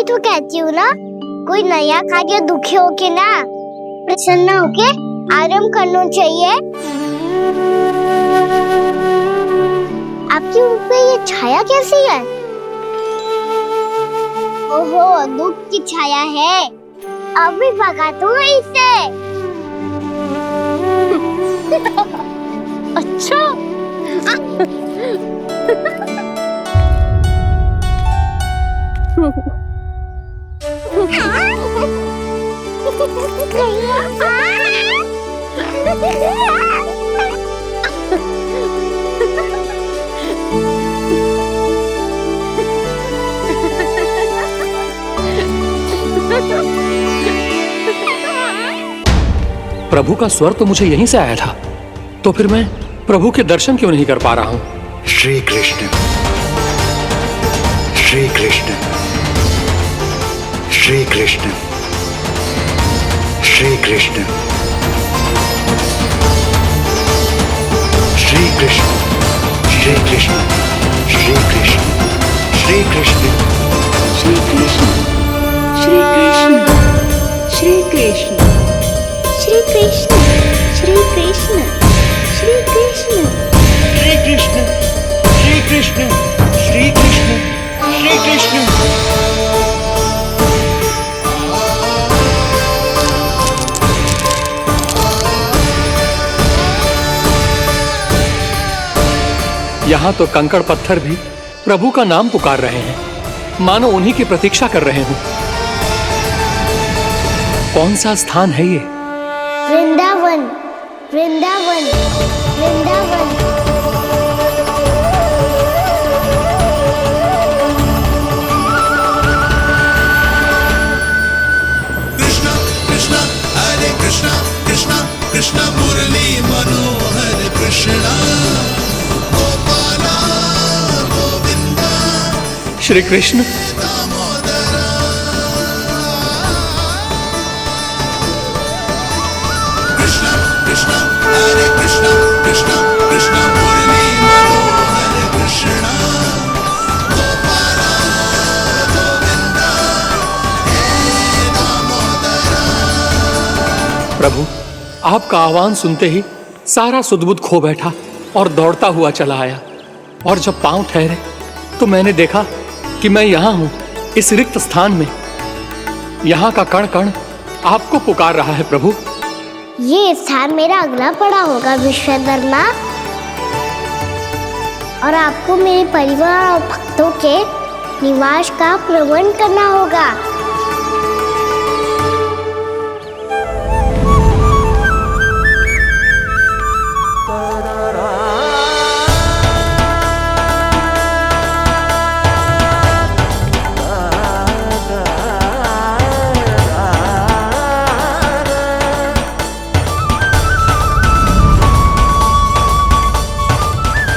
तो कहती हूँ ना, कोई नया कार्य दुखी होके ना प्रसन्न होके आराम करना चाहिए। आपकी मुंह पे ये छाया कैसी है? ओहो, दुख की छाया है। अभी भगा दूँ इसे। अच्छा। प्रभु का स्वर तो मुझे यहीं से आया था, तो फिर मैं प्रभु के दर्शन क्यों नहीं कर पा रहा हूँ? श्री कृष्ण, श्री कृष्ण, श्री कृष्ण, श्री कृष्ण, श्री कृष्ण, श्री कृष्ण, श्री कृष्ण, श्री कृष्ण, श्री कृष्ण, श्री कृष्ण, श्री कृष्ण, श्री कृष्ण, श्री कृष्ण, श्री कृष्ण, श्री कृष्ण, श्री कृष्ण, श्री कृष्ण, श्री कृष्ण। यहाँ तो कंकड़ पत्थर भी प्रभु का नाम पुकार रहे हैं, मानो उन्हीं की प्रतीक्षा कर रहे हों। कौन सा स्थान है ये? वृंदावन, वृंदावन, वृंदावन। कृष्ण कृष्ण हरे कृष्ण, कृष्ण कृष्ण मुरली मनोहर कृष्ण गोपाला गोविंदा श्री कृष्ण। दामोदरा। कृष्ण कृष्ण हरे कृष्ण, कृष्ण कृष्ण मुरली मनोहर कृष्ण गोपाला गोविंदा हे दामोदरा। प्रभु, आपका आह्वान सुनते ही सारा सुध-बुध खो बैठा और दौड़ता हुआ चला आया। और जब पांव ठहरे तो मैंने देखा कि मैं यहाँ हूँ, इस रिक्त स्थान में। यहाँ का कण कण आपको पुकार रहा है प्रभु। ये स्थान मेरा अगला पड़ा होगा विश्वकर्मा, और आपको मेरे परिवार और भक्तों के निवास का प्रबंध करना होगा।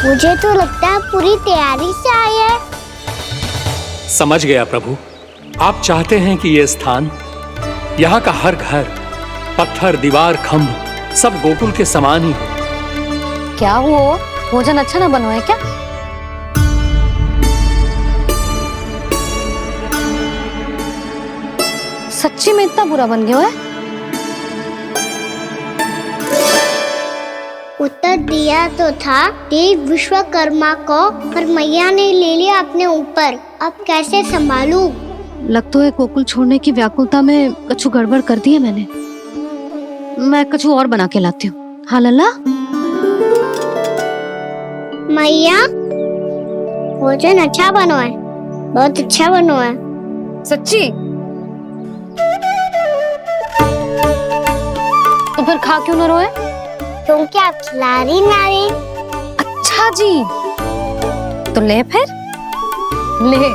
मुझे तो लगता है पूरी तैयारी से आए हैं। समझ गया प्रभु, आप चाहते हैं कि यह स्थान, यहाँ का हर घर, पत्थर, दीवार, खंभ सब गोकुल के समान ही हो। क्या हुआ? भोजन अच्छा ना बनो है क्या? सच्ची में इतना बुरा बन गया है? उत्तर दिया तो था देव विश्वकर्मा को, पर मैया ने ले लिया अपने ऊपर। अब कैसे संभालूं? लगता है गोकुल छोड़ने की व्याकुलता में कछु गड़बड़ कर दी है मैंने। मैं कछु और बना के लाती हूँ। हाँ लल्ला? मैया, भोजन अच्छा बनो है, बहुत अच्छा बनो है। सच्ची? तो फिर खा क्यों न रोए? तुम क्या खिला रही नारी? अच्छा जी, तो ले फिर ले।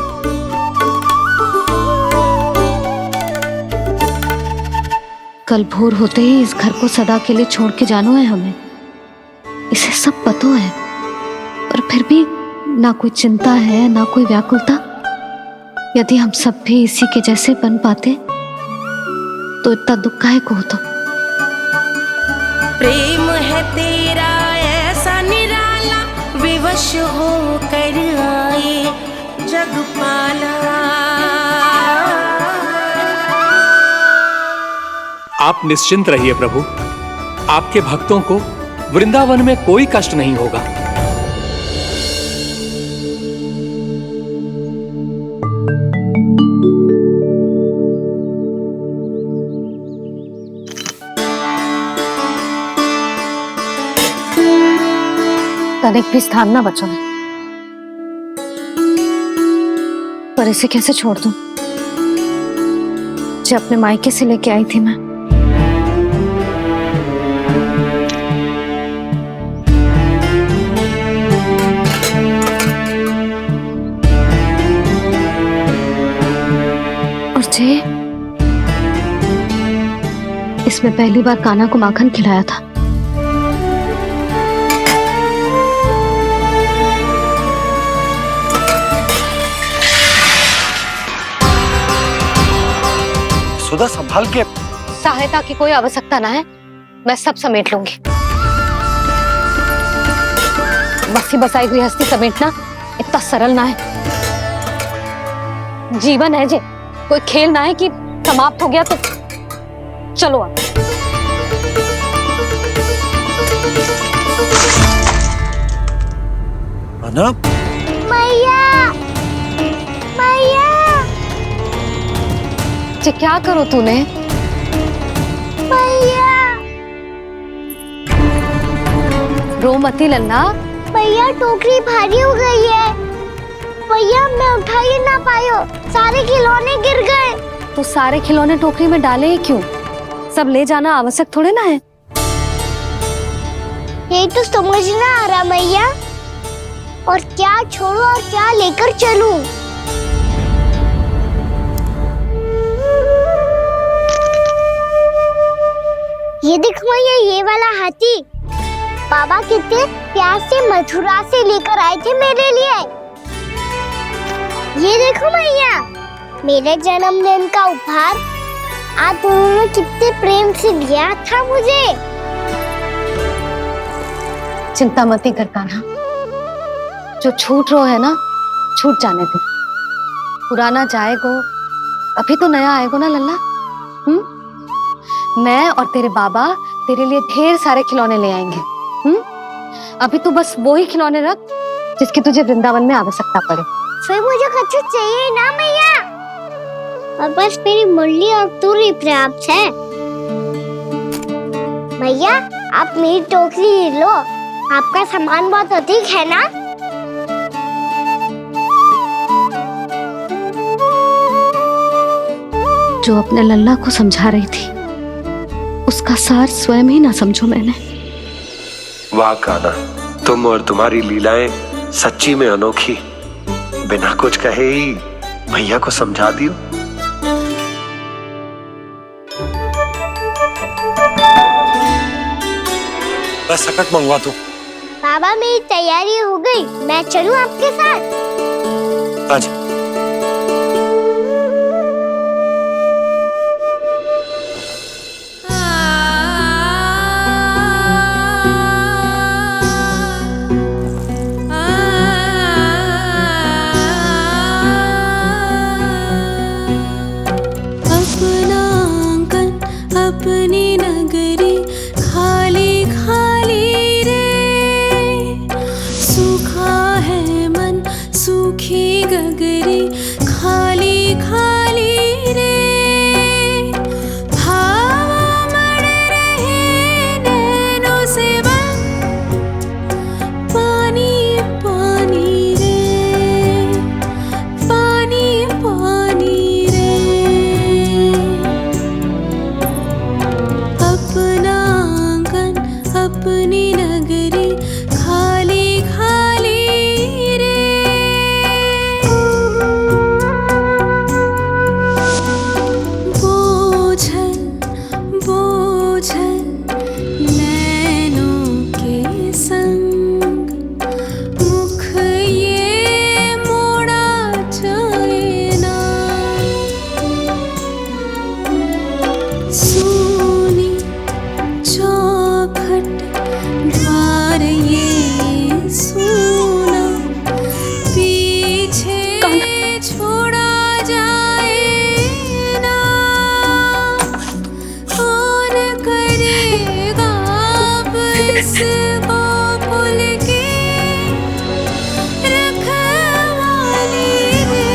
कल भोर होते ही इस घर को सदा के लिए छोड़ के जाना है हमें। इसे सब पता है, पर फिर भी ना कोई चिंता है ना कोई व्याकुलता। यदि हम सब भी इसी के जैसे बन पाते तो इतना दुख काहे को होता। प्रेम है तेरा ऐसा निराला, विवश हो कर आए जग पाला। आप निश्चिंत रहिए प्रभु, आपके भक्तों को वृंदावन में कोई कष्ट नहीं होगा। तनिक भी स्थान ना बचो है, पर इसे कैसे छोड़ दूं जो अपने मायके से लेके आई थी मैं। और जे इसमें पहली बार कान्हा को माखन खिलाया था। सुधा संभाल के। सहायता की कोई आवश्यकता ना है, मैं सब समेट लूंगी। बसी बसाई गृहस्थी समेटना इतना सरल ना है। जीवन है जे, कोई खेल ना है कि समाप्त हो गया तो चलो आप। अना मैया, मैया, जे क्या करो तूने? मैया, रो मती लल्ला। भैया टोकरी भारी हो गई है। भैया मैं उठा ही ना पायो, सारे खिलौने गिर गए। तो सारे खिलौने टोकरी में डाले ही क्यों? सब ले जाना आवश्यक थोड़े ना है। यही तो समझ ना आ रहा मैया, और क्या छोड़ू और क्या लेकर चलूं? ये देखो मैया, ये वाला हाथी बाबा कितने प्यार से मथुरा से लेकर आए थे मेरे लिए। ये देखो मैया, मेरे जन्मदिन का उपहार आप उन्होंने कितने प्रेम से दिया था मुझे। चिंता मत कर कान्हा, जो छूट रो है ना छूट जाने दे। पुराना जाएगो, अभी तो नया आएगो ना लल्ला। मैं और तेरे बाबा तेरे लिए ढेर सारे खिलौने ले आएंगे। अभी तू बस वो ही खिलौने रख जिसकी तुझे वृंदावन में आवश्यकता पड़े। फिर मुझे कुछ चाहिए ना मैया, और बस मेरी मुरली और तुरी पर्याप्त है। भैया आप मेरी टोकरी लो, आपका सामान बहुत अधिक है ना। जो अपने लल्ला को समझा रही थी उसका सार स्वयं ही ना समझो मैंने। वाह कान्हा, तुम और तुम्हारी लीलाएं सच्ची में अनोखी। बिना कुछ कहे ही भैया को समझा दियो। बस सकट मंगवा दो। बाबा मेरी तैयारी हो गई, मैं चलूं आपके साथ? आजा। अपनी नगरी खाली खाली रे, सूखा है मन सूखी गगरी खाली खाली रे, हवा मर रहे नैनों से बन पानी पानी रे, पानी पानी रे। इस गोकुल की रखवाली रे।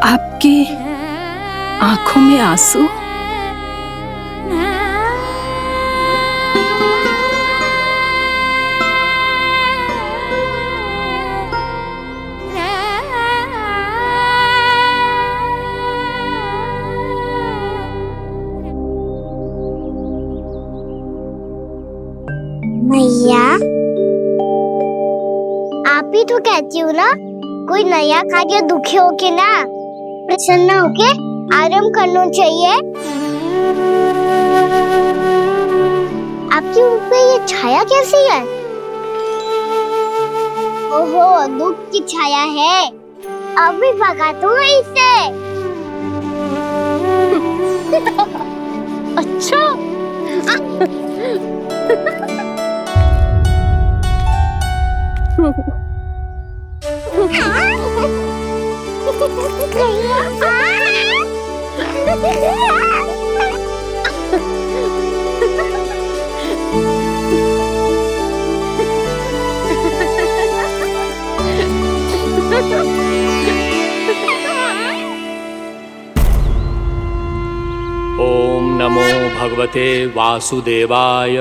आपकी आंखों में आंसू? मैया, आप ही तो कहती हो ना, कोई नया कार्य दुखी होके ना प्रसन्न होके आराम करना चाहिए। आपकी मुख पे ये छाया कैसी है? ओहो, दुख की छाया है। अभी भगा दूं इसे। अच्छा। ओम नमो भगवते वासुदेवाय।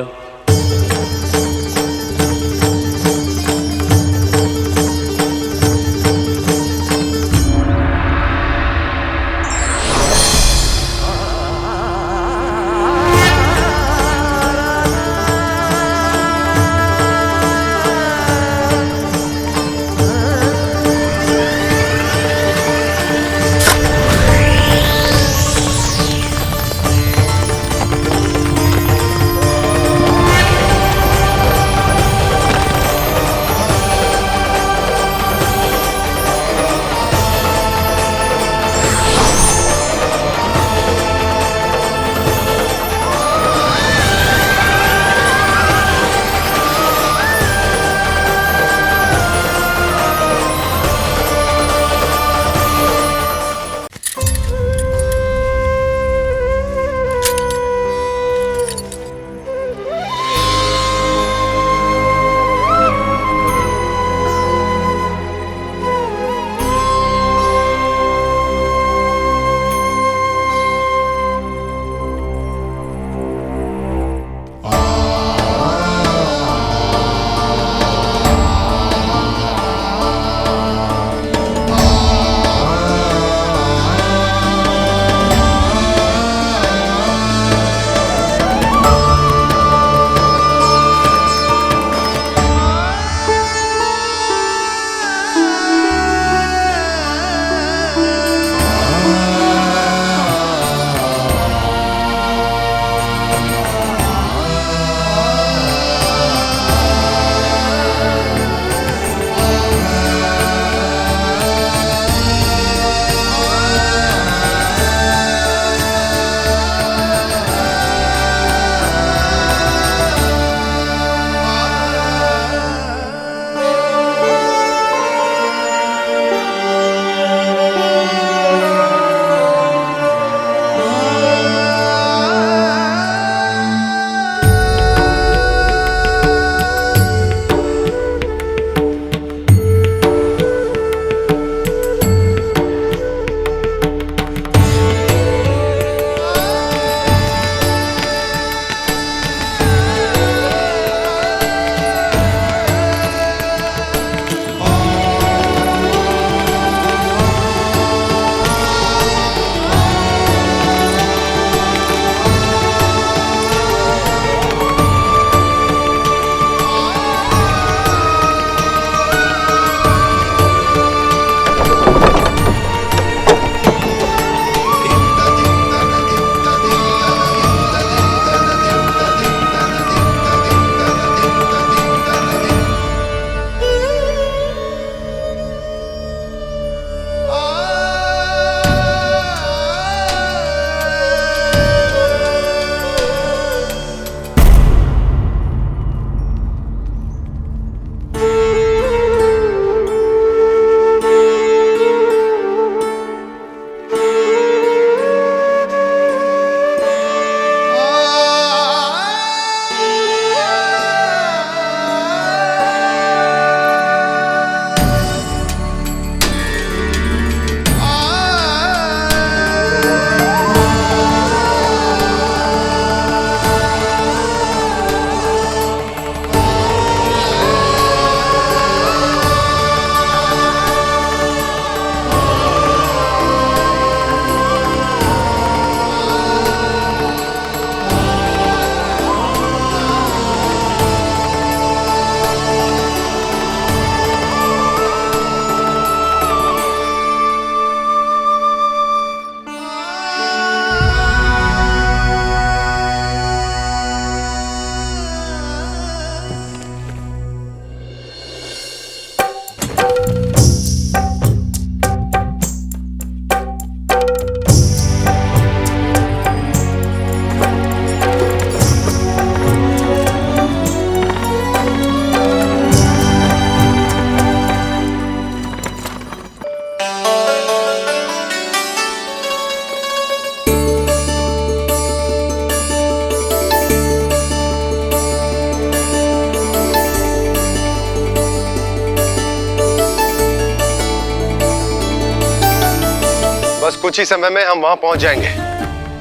बस कुछ ही समय में हम वहां पहुंच जाएंगे।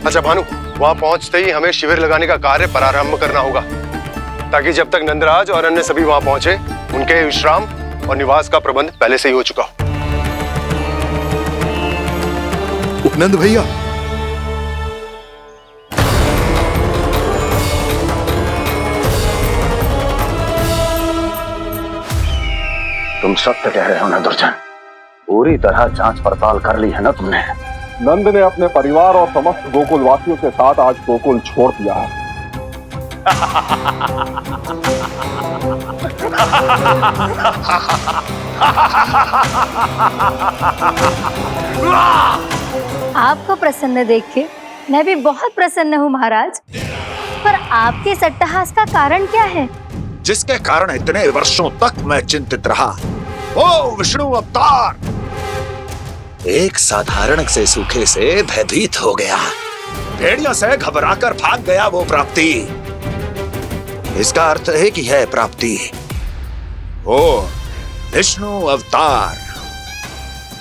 अच्छा भानु, वहां पहुंचते ही हमें शिविर लगाने का कार्य प्रारंभ करना होगा, ताकि जब तक नंदराज और अन्य सभी वहां पहुंचे उनके विश्राम और निवास का प्रबंध पहले से ही हो चुका हो। उपनंद भैया, तुम सत्य कह रहे हो ना दुर्जन? पूरी तरह जांच पड़ताल कर ली है ना तुमने? नंद ने अपने परिवार और समस्त गोकुल वासियों के साथ आज गोकुल छोड़ दिया है। आपको प्रसन्न देख के मैं भी बहुत प्रसन्न हूँ महाराज। पर आपके इस अट्टहास का कारण क्या है? जिसके कारण इतने वर्षों तक मैं चिंतित रहा, ओ विष्णु अवतार। एक साधारण से सूखे से भयभीत हो गया, भेड़ियों से घबराकर भाग गया वो प्राप्ति। इसका अर्थ है कि यह प्राप्ति वो विष्णु अवतार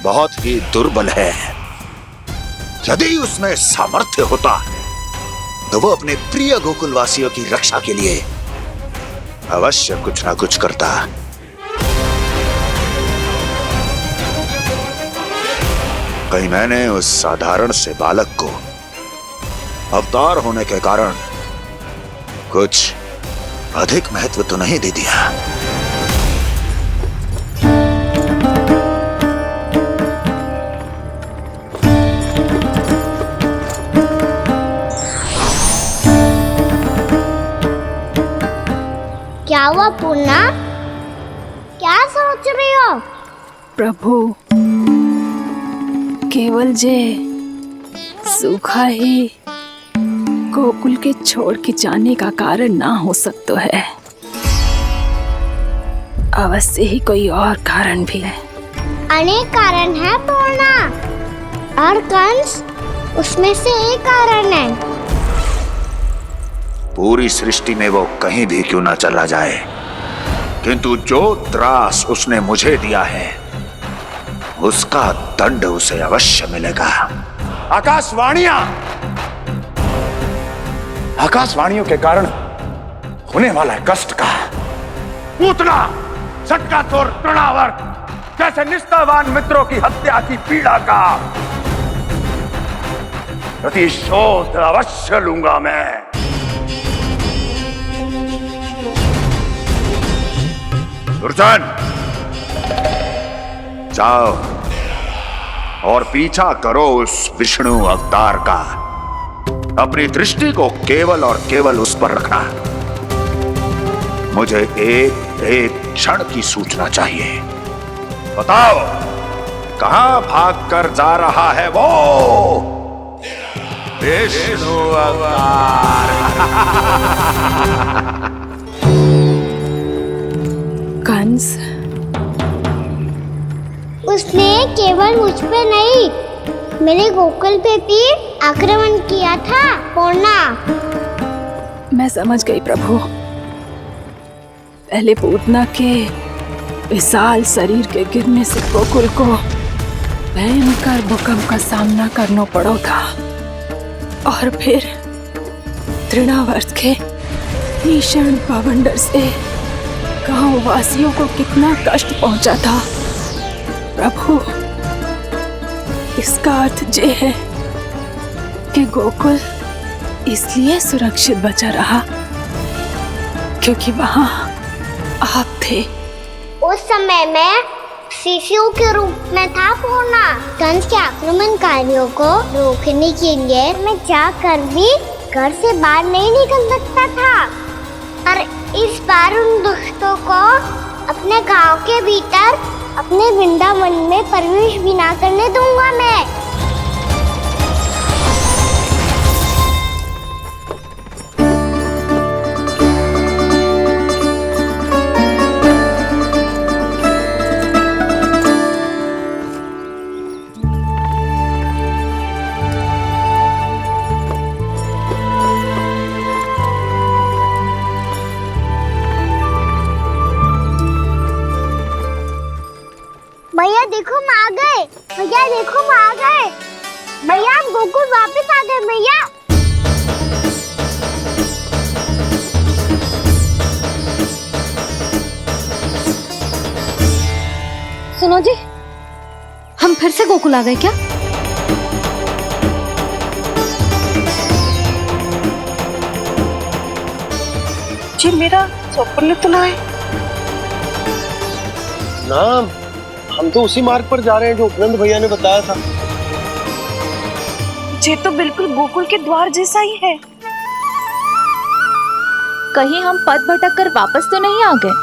बहुत ही दुर्बल है। यदि उसमें सामर्थ्य होता तो वो अपने प्रिय गोकुलवासियों की रक्षा के लिए अवश्य कुछ ना कुछ करता। कहीं मैंने उस साधारण से बालक को अवतार होने के कारण कुछ अधिक महत्व तो नहीं दे दिया? क्या हुआ पूर्णा? क्या सोच रही हो? प्रभु, केवल जे सूखा ही गोकुल के छोड़ के जाने का कारण ना हो सकता है, अवश्य ही कोई और कारण भी है। अनेक कारण है पूर्णा, और कंस उसमें से एक कारण है। पूरी सृष्टि में वो कहीं भी क्यों ना चला जाए, किंतु जो त्रास उसने मुझे दिया है उसका दंड उसे अवश्य मिलेगा। आकाशवाणियों के कारण होने वाला कष्ट का, पूतना, झटका तोड़ तृणावर जैसे निष्ठावान मित्रों की हत्या की पीड़ा का प्रतिशोध अवश्य लूंगा मैं। दुर्जन, जाओ और पीछा करो उस विष्णु अवतार का। अपनी दृष्टि को केवल और केवल उस पर रखना। मुझे एक एक क्षण की सूचना चाहिए। बताओ, कहां भागकर जा रहा है वो विष्णु अवतार? कंस, उसने केवल मुझ पे नहीं, मेरे गोकुल पे भी आक्रमण किया था पूर्णा। मैं समझ गई प्रभु। पहले पूतना के विशाल शरीर के गिरने से गोकुल को भयंकर भूकंप का सामना करना पड़ा था, और फिर तृणावर्त के भीषण पावंडर से गांव वासियों को कितना कष्ट पहुंचा था। प्रभु, इसका अर्थ ये है कि गोकुल इसलिए सुरक्षित बचा रहा क्योंकि वहां आप थे। उस समय मैं शिशु के रूप में था पूर्णा। कंस के आक्रमणकारियों को रोकने के लिए मैं जाकर भी घर से बाहर नहीं निकल सकता था, और इस बार उन दुष्टों को अपने गांव के भीतर, अपने वृंदावन में प्रवेश भी ना करने दूंगा मैं। भैया देखो, हम आ गए। भैया देखो, हम आ गए। फिर से गोकुल आ गए क्या? जी मेरा स्वप्न तो ना है। ना, हम तो उसी मार्ग पर जा रहे हैं जो उपनंद भैया ने बताया था। ये तो बिल्कुल गोकुल के द्वार जैसा ही है। कहीं हम पथ भटक कर वापस तो नहीं आ गए?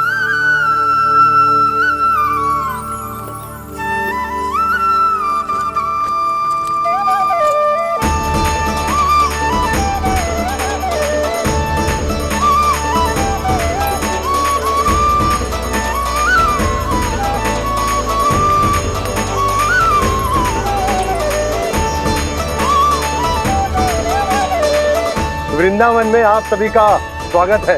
वृंदावन में आप सभी का स्वागत है।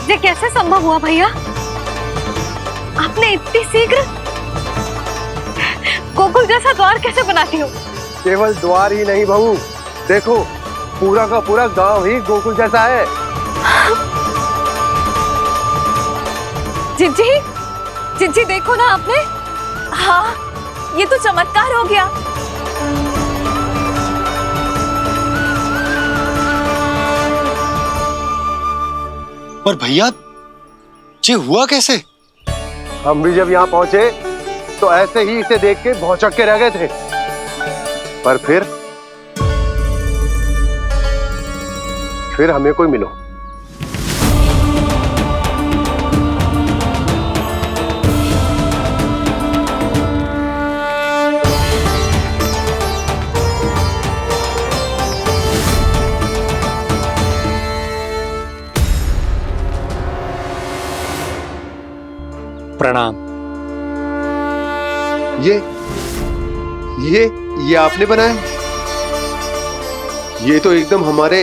ये कैसे संभव हुआ भैया? आपने इतनी शीघ्र गोकुल जैसा द्वार कैसे बनाती हो? केवल द्वार ही नहीं बहू, देखो पूरा का पूरा गांव ही गोकुल जैसा है। जिज्जी, जिज्जी देखो ना आपने। हाँ, ये तो चमत्कार हो गया। पर भैया ये हुआ कैसे? हम भी जब यहाँ पहुंचे तो ऐसे ही इसे देख के भौचक के रह गए थे, पर फिर हमें कोई मिलो। प्रणाम। ये आपने बनाया? ये तो एकदम हमारे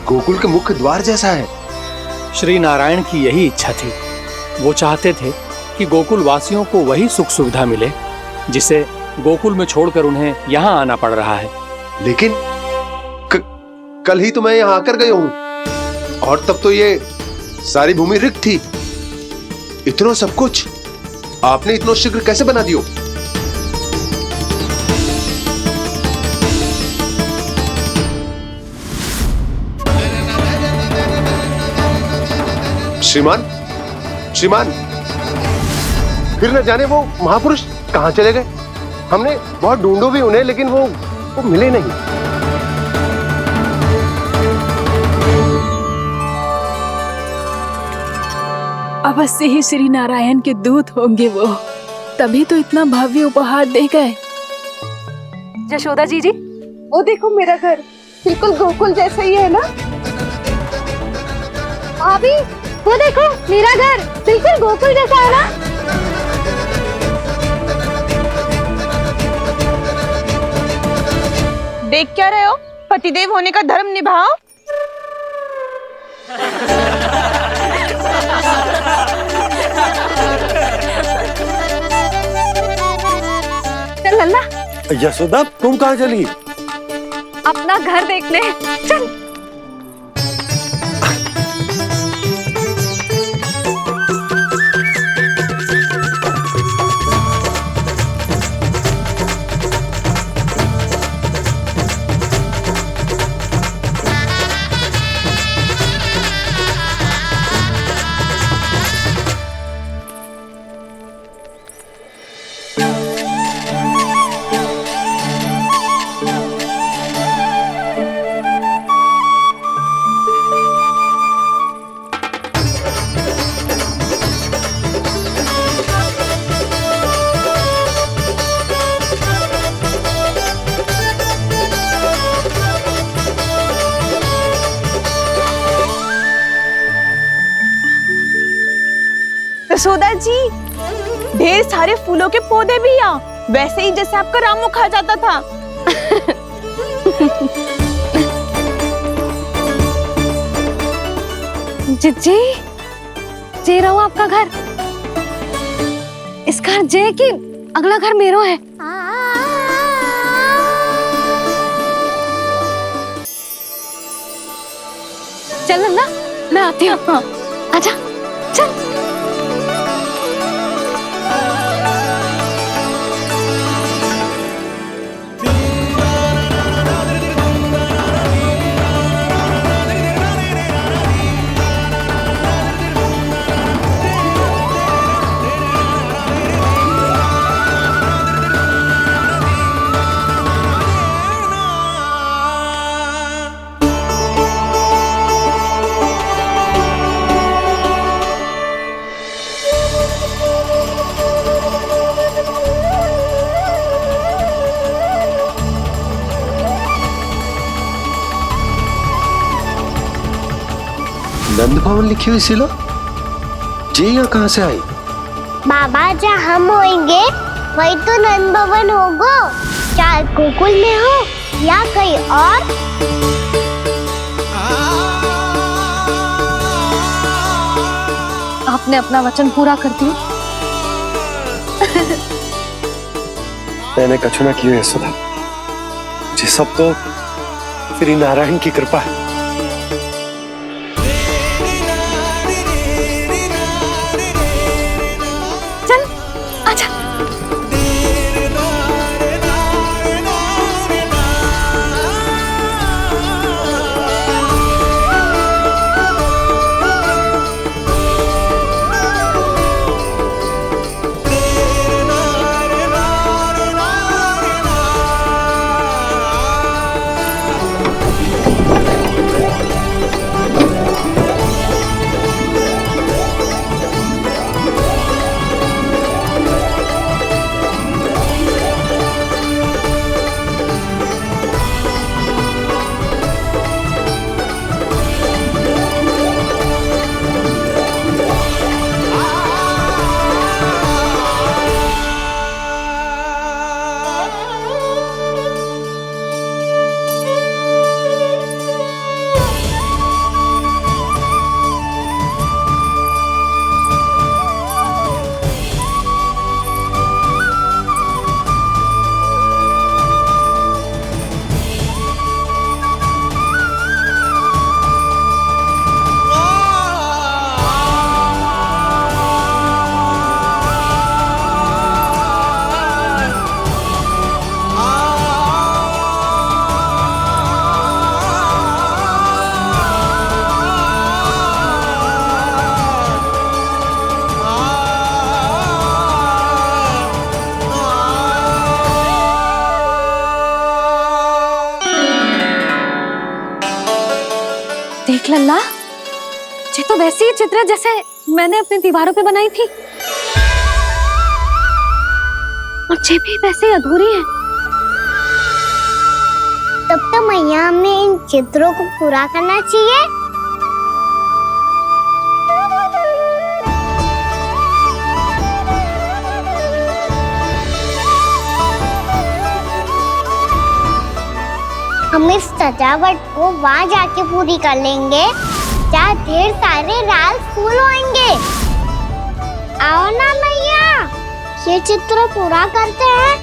गोकुल के मुख्य द्वार जैसा है। श्री नारायण की यही इच्छा थी। वो चाहते थे कि गोकुल वासियों को वही सुख सुविधा मिले जिसे गोकुल में छोड़कर उन्हें यहाँ आना पड़ रहा है। लेकिन कल ही तो मैं यहाँ आकर गया हूँ और तब तो ये सारी भूमि रिक्त थी। इतना सब कुछ आपने इतना शीघ्र कैसे बना दियो? श्रीमान, फिर न जाने वो महापुरुष कहां चले गए। हमने बहुत ढूंढो भी उन्हें, लेकिन वो मिले नहीं। अवश्य ही श्री नारायण के दूत होंगे वो, तभी तो इतना भव्य उपहार दे गए। यशोदा जी, वो देखो मेरा घर बिल्कुल गोकुल जैसा ही है ना। भाभी वो देखो मेरा घर बिल्कुल गोकुल जैसा है ना। देख क्या रहे हो? पतिदेव होने का धर्म निभाओ। चल लल्ला, यशोदा तुम कहाँ चली? अपना घर देखने चल। यशोदा जी, ढेर सारे फूलों के पौधे भी यहाँ, वैसे ही जैसे आपका रामू खा जाता था। जिज्जी, जे रहो आपका घर। इस घर जे की अगला घर मेरो है। चल लल्ला, मैं आती हूँ। आजा चल। नंद भवन लिखी हुई सिला जी यहाँ कहाँ से आई? बाबा जहाँ हम होंगे वही तो नंद भवन होगा, चाहे गोकुल में हो या कहीं और। आपने अपना वचन पूरा कर दिया। मैंने कछु ना किया यशोदा जी, सब तो श्री नारायण की कृपा है। चल आजा। देख लल्ला, ये तो वैसी ही चित्र जैसे मैंने अपनी दीवारों पे बनाई थी, और ये भी वैसे ही अधूरी है। तब तो मैया हमें इन चित्रों को पूरा करना चाहिए। हम इस सजावट को वहाँ जाके पूरी कर लेंगे जहाँ ढेर सारे लाल फूल होंगे। आओ ना मैया, ये चित्र पूरा करते हैं।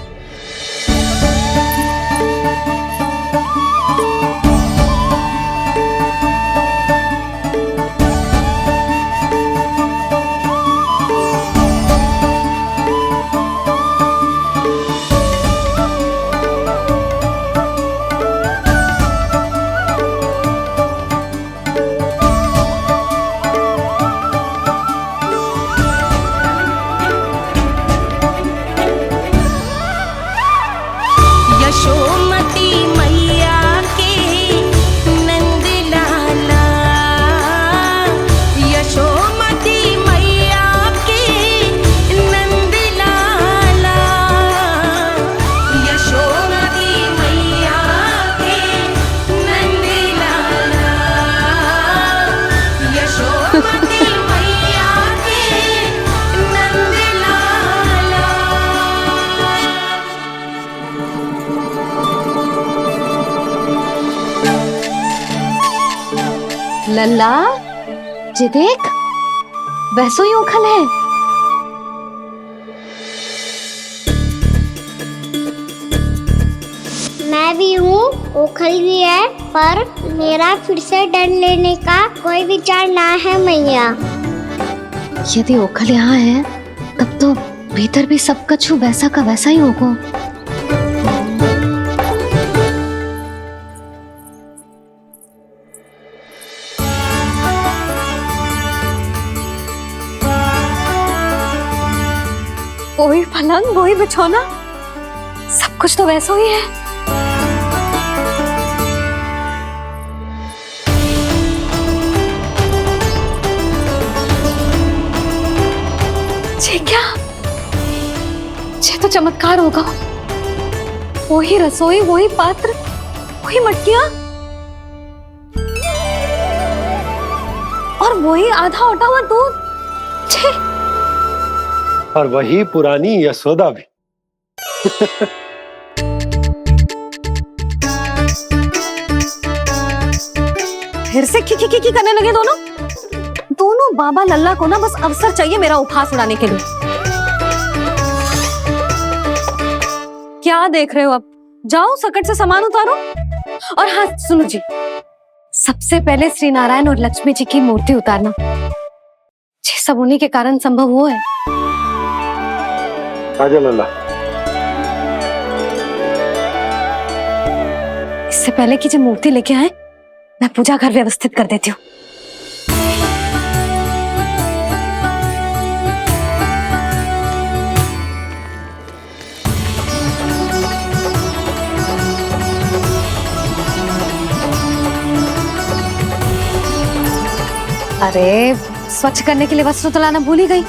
यशोमती मैया के नंद लाला, यशोमती मैया के नंद लाला, यशोमती मैया के नंद लाला, यशोमती मैया के नंद लाला। लल्ला, ये देख, वैसो ही उखल है। मैं भी हूँ, ओखल भी है, पर मेरा फिर से डर लेने का कोई विचार ना है मैया। यदि ओखल यहाँ है तब तो भीतर भी सब कछु वैसा का वैसा ही होगा। वही पलंग, वही बिछौना, सब कुछ तो वैसा ही है। ये क्या? ये तो चमत्कार होगा। वही रसोई, वही पात्र, वही मटकियां और वही आधा उटा हुआ दूध। छे! और वही पुरानी यशोदा भी। फिर से की करने लगे दोनों बाबा लल्ला को ना बस अवसर चाहिए मेरा उपहास उड़ाने के लिए। क्या देख रहे हो? अब जाओ सकट से सामान उतारो। और हाँ सुनो जी, सबसे पहले श्री नारायण और लक्ष्मी जी की मूर्ति उतारना। ये सब उन्हीं के कारण संभव हुआ है। आजा लल्ला। इससे पहले कि जो मूर्ति लेके आए, मैं पूजा घर व्यवस्थित कर देती हूँ। अरे स्वच्छ करने के लिए वस्त्र तो लाना भूल ही गई।